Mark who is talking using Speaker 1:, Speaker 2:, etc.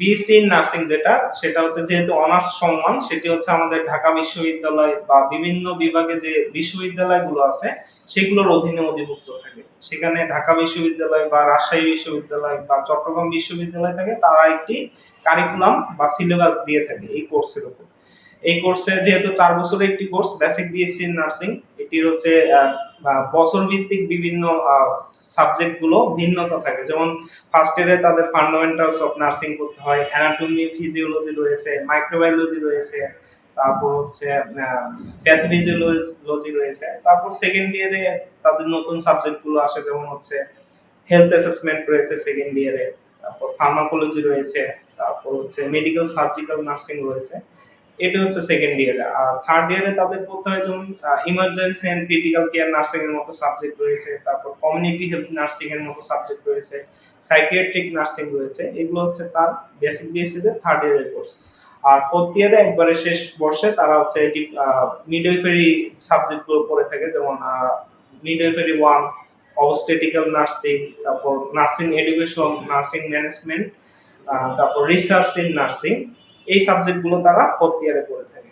Speaker 1: BSc in nursing সেটা হচ্ছে যেহেতু অনার্স সম্মান, সেটি হচ্ছে আমাদের ঢাকা বিশ্ববিদ্যালয় বা বিভিন্ন বিভাগে যে বিশ্ববিদ্যালয়গুলো আছে সেগুলোর অধীনে অধিভুক্ত থাকে। সেখানে ঢাকা বিশ্ববিদ্যালয় বা রাজশাহী বিশ্ববিদ্যালয় বা চট্টগ্রাম বিশ্ববিদ্যালয় থেকে তারা একটি কারিকুলাম বা সিলেবাস দিয়ে থাকে এই কোর্সের উপর। এই কোর্সে যেহেতু ৪ বছরের একটি course basic BSc in nursing, এটির হচ্ছে বছর ভিত্তিক বিভিন্ন সাবজেক্ট গুলো ভিন্নতা থাকে। যেমন ফার্স্ট ইয়ারে তাদের ফান্ডামেন্টালস অফ নার্সিং করতে হয়, অ্যানাটমি ফিজিওলজি রয়েছে, মাইক্রোবায়োলজি রয়েছে, তারপর হচ্ছে প্যাথোফিজিওলজি রয়েছে। তারপর সেকেন্ড ইয়ারে তাদের নতুন সাবজেক্ট গুলো আসে, যেমন হচ্ছে হেলথ অ্যাসেসমেন্ট রয়েছে সেকেন্ড ইয়ারে, তারপর ফার্মাকোলজি রয়েছে, তারপর হচ্ছে মেডিকেল সার্জিক্যাল নার্সিং রয়েছে। এটা হচ্ছে সেকেন্ড ইয়ারে। আর থার্ড ইয়ারে তাদের পড়তে হয় যেমন emergency and critical care nursing এর মতো সাবজেক্ট রয়েছে, তারপর কমিউনিটি হেলথ নার্সিং এর মতো সাবজেক্ট রয়েছে, সাইকিয়াট্রিক নার্সিং রয়েছে। এগুলো হচ্ছে তার বেসিক বিএসসি তে থার্ড ইয়ারের কোর্স। আর ফোর্থ ইয়ারে একবারে শেষ বর্ষে তারা হচ্ছে মিডওয়াইফারি সাবজেক্ট গুলো পড়ে থাকে, যেমন মিডওয়াইফারি 1, অবস্টেটিক্যাল নার্সিং, তারপর নার্সিং এডুকেশন, নার্সিং ম্যানেজমেন্ট, তারপর রিসার্চ ইন নার্সিং। এই সাবজেক্ট গুলো তারা ফোর্থ ইয়ারে পড়ে থাকে।